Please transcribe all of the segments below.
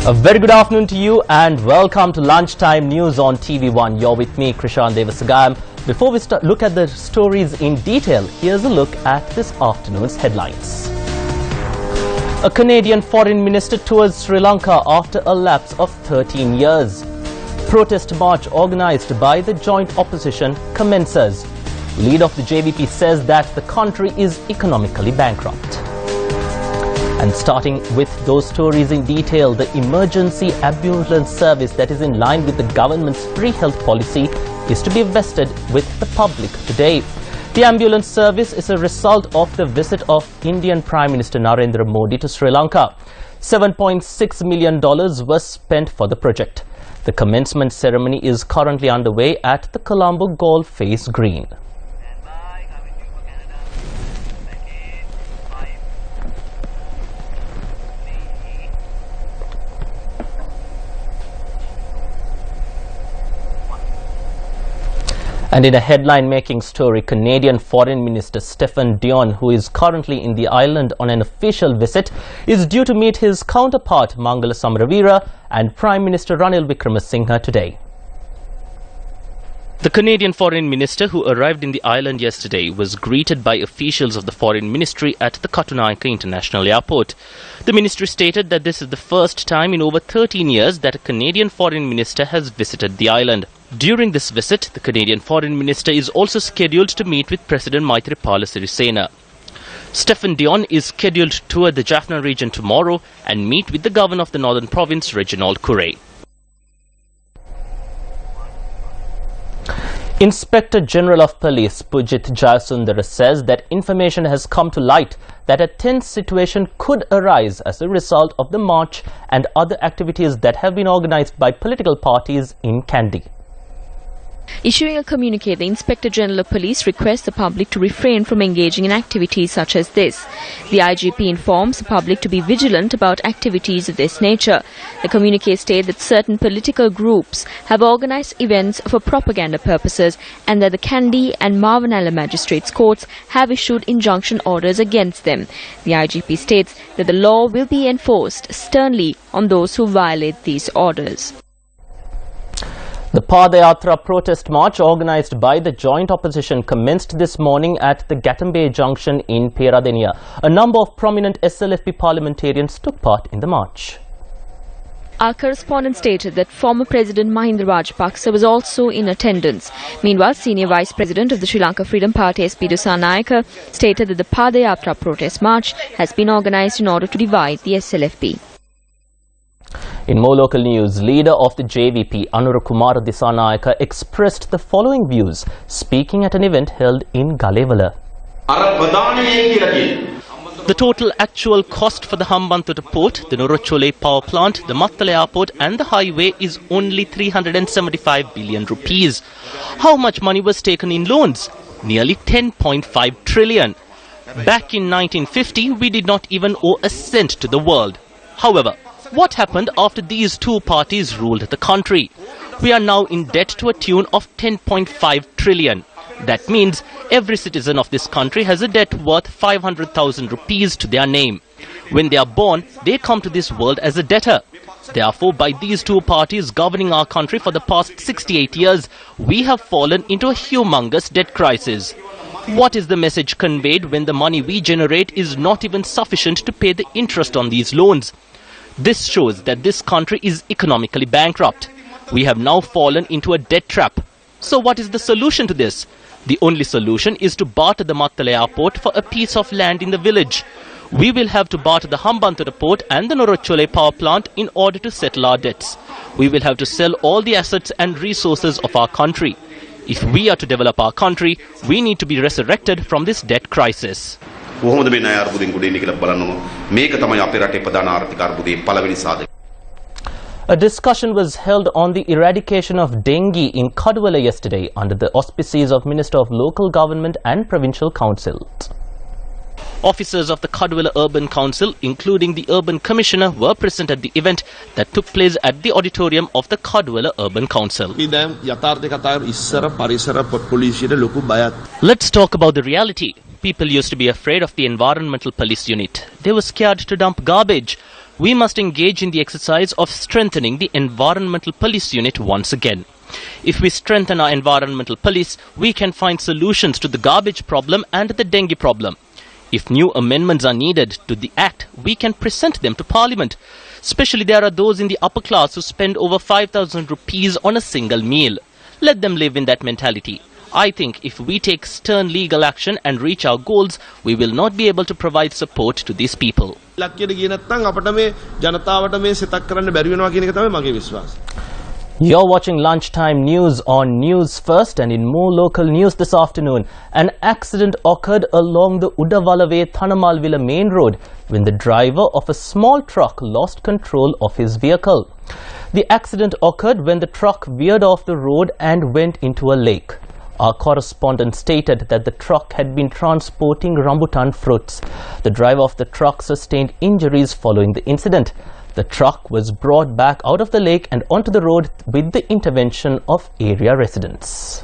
A very good afternoon to you and welcome to Lunchtime News on TV1. You're with me, Krishan Devasagam. Before we look at the stories in detail, here's a look at this afternoon's headlines. A Canadian foreign minister tours Sri Lanka after a lapse of 13 years. Protest march organized by the joint opposition commences. Leader of the JVP says that the country is economically bankrupt. And starting with those stories in detail, the emergency ambulance service that is in line with the government's free health policy is to be vested with the public today. The ambulance service is a result of the visit of Indian Prime Minister Narendra Modi to Sri Lanka. $7.6 million was spent for the project. The commencement ceremony is currently underway at the Colombo Golf Face Green. And in a headline-making story, Canadian Foreign Minister Stephen Dion, who is currently in the island on an official visit, is due to meet his counterpart Mangala Samaraweera and Prime Minister Ranil Wickremesinghe today. The Canadian Foreign Minister, who arrived in the island yesterday, was greeted by officials of the Foreign Ministry at the Katunaika International Airport. The ministry stated that this is the first time in over 13 years that a Canadian Foreign Minister has visited the island. During this visit, the Canadian Foreign Minister is also scheduled to meet with President Maithripala Sirisena. Stephen Dion is scheduled to tour the Jaffna region tomorrow and meet with the Governor of the Northern Province, Reginald Curray. Inspector General of Police Pujith Jayasundara says that information has come to light that a tense situation could arise as a result of the march and other activities that have been organized by political parties in Kandy. Issuing a communique, the Inspector General of Police requests the public to refrain from engaging in activities such as this. The IGP informs the public to be vigilant about activities of this nature. The communique states that certain political groups have organized events for propaganda purposes and that the Kandy and Mavanala Magistrates Courts have issued injunction orders against them. The IGP states that the law will be enforced sternly on those who violate these orders. The Padayatra protest march organized by the joint opposition commenced this morning at the Gatambay Junction in Peradeniya. A number of prominent SLFP parliamentarians took part in the march. Our correspondent stated that former President Mahinda Rajapaksa was also in attendance. Meanwhile, Senior Vice President of the Sri Lanka Freedom Party SP Dissanayake stated that the Padayatra protest march has been organized in order to divide the SLFP. In more local news, leader of the JVP, Anura Kumara Dissanayake, expressed the following views, speaking at an event held in Galevala. The total actual cost for the Hambantota port, the Norochole power plant, the Mattala airport and the highway is only 375 billion rupees. How much money was taken in loans? Nearly 10.5 trillion. Back in 1950, we did not even owe a cent to the world. However, what happened after these two parties ruled the country? We are now in debt to a tune of 10.5 trillion. That means every citizen of this country has a debt worth 500,000 rupees to their name. When they are born, they come to this world as a debtor. Therefore, by these two parties governing our country for the past 68 years, we have fallen into a humongous debt crisis. What is the message conveyed when the money we generate is not even sufficient to pay the interest on these loans? This shows that this country is economically bankrupt. We have now fallen into a debt trap. So what is the solution to this? The only solution is to barter the Mattala airport for a piece of land in the village. We will have to barter the Hambantota port and the Norochole power plant in order to settle our debts. We will have to sell all the assets and resources of our country. If we are to develop our country, we need to be resurrected from this debt crisis. A discussion was held on the eradication of dengue in Kadwala yesterday under the auspices of Minister of Local Government and Provincial Councils. Officers of the Kadwala Urban Council, including the Urban Commissioner, were present at the event that took place at the auditorium of the Kadwala Urban Council. Let's talk about the reality. People used to be afraid of the environmental police unit. They were scared to dump garbage. We must engage in the exercise of strengthening the environmental police unit once again. If we strengthen our environmental police, we can find solutions to the garbage problem and the dengue problem. If new amendments are needed to the Act, we can present them to Parliament. Especially there are those in the upper class who spend over 5,000 rupees on a single meal. Let them live in that mentality. I think if we take stern legal action and reach our goals, we will not be able to provide support to these people. You're watching Lunchtime News on News First, and in more local news this afternoon, an accident occurred along the Udawalave Thanamalvila main road when the driver of a small truck lost control of his vehicle. The accident occurred when the truck veered off the road and went into a lake. Our correspondent stated that the truck had been transporting rambutan fruits. The driver of the truck sustained injuries following the incident. The truck was brought back out of the lake and onto the road with the intervention of area residents.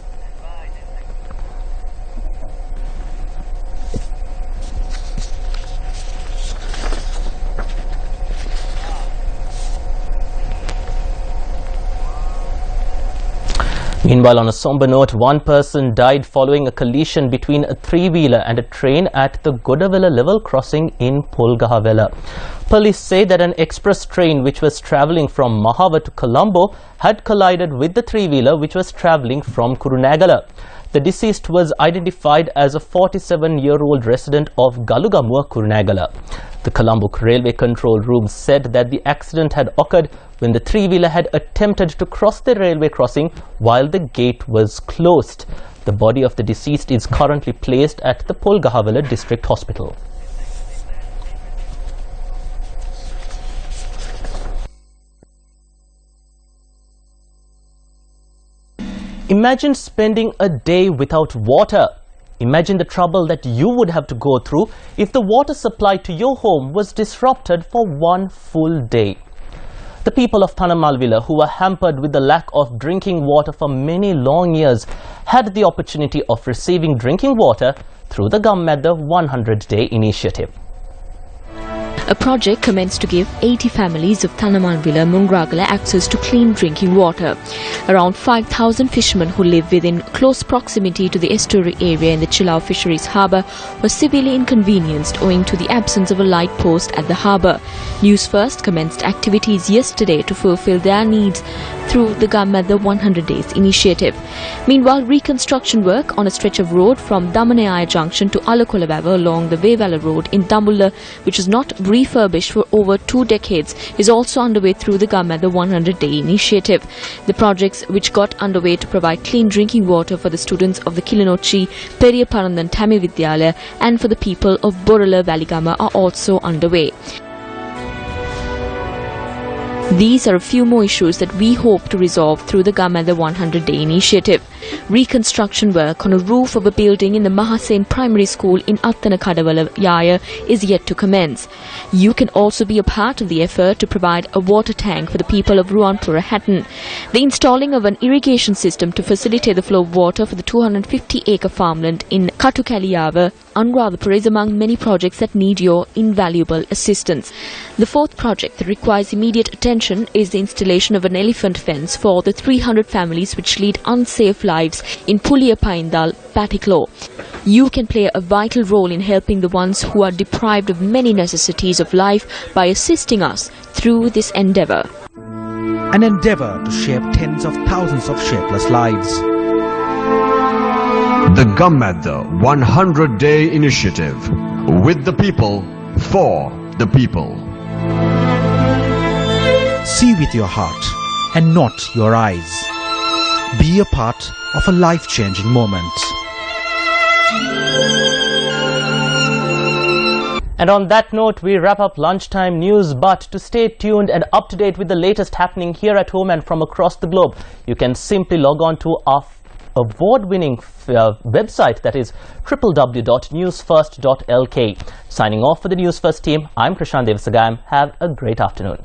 Meanwhile, on a somber note, one person died following a collision between a three-wheeler and a train at the Godavela level crossing in Polgahavela. Police say that an express train which was travelling from Mahava to Colombo had collided with the three-wheeler which was travelling from Kurunagala. The deceased was identified as a 47-year-old resident of Galugamua, Kurunagala. The Colombo Railway Control Room said that the accident had occurred when the three-wheeler had attempted to cross the railway crossing while the gate was closed. The body of the deceased is currently placed at the Polgahavela District Hospital. Imagine spending a day without water. Imagine the trouble that you would have to go through if the water supply to your home was disrupted for one full day. The people of Thanamalvila, who were hampered with the lack of drinking water for many long years, had the opportunity of receiving drinking water through the GumMeda 100-day initiative. A project commenced to give 80 families of Thanamalvila Mungragala access to clean drinking water. Around 5,000 fishermen who live within close proximity to the estuary area in the Chilau Fisheries Harbour were severely inconvenienced owing to the absence of a light post at the harbour. Newsfirst commenced activities yesterday to fulfill their needs through the GumMeda 100 Days initiative. Meanwhile, reconstruction work on a stretch of road from Damanayaya Junction to Alakolabava along the Vevala Road in Dambulla, which is not refurbished for over 2 decades, is also underway through the GumMeda 100 Day initiative. The projects, which got underway to provide clean drinking water for the students of the Kilinochi, Periyaparandan Tamil Vidyalaya and for the people of Borala Valigama, are also underway. These are a few more issues that we hope to resolve through the GumMeda 100 Day initiative. Reconstruction work on a roof of a building in the Mahasen Primary School in Attanakadavala Yaya is yet to commence. You can also be a part of the effort to provide a water tank for the people of Ruanpura Hatton. The installing of an irrigation system to facilitate the flow of water for the 250-acre farmland in Katukaliyava, Anuradhapura, is among many projects that need your invaluable assistance. The fourth project that requires immediate attention is the installation of an elephant fence for the 300 families which lead unsafe lives in Puliyapaindal, Patiklo. You can play a vital role in helping the ones who are deprived of many necessities of life by assisting us through this endeavour. An endeavour to shape tens of thousands of shapeless lives. The GumMeda 100 Day Initiative. With the people, for the people. See with your heart and not your eyes. Be a part of a life-changing moment. And on that note, we wrap up Lunchtime News. But to stay tuned and up to date with the latest happening here at home and from across the globe, you can simply log on to our award-winning website, that is www.Newsfirst.lk. Signing off for the News First team, I'm Prashant Devasagam. Have a great afternoon.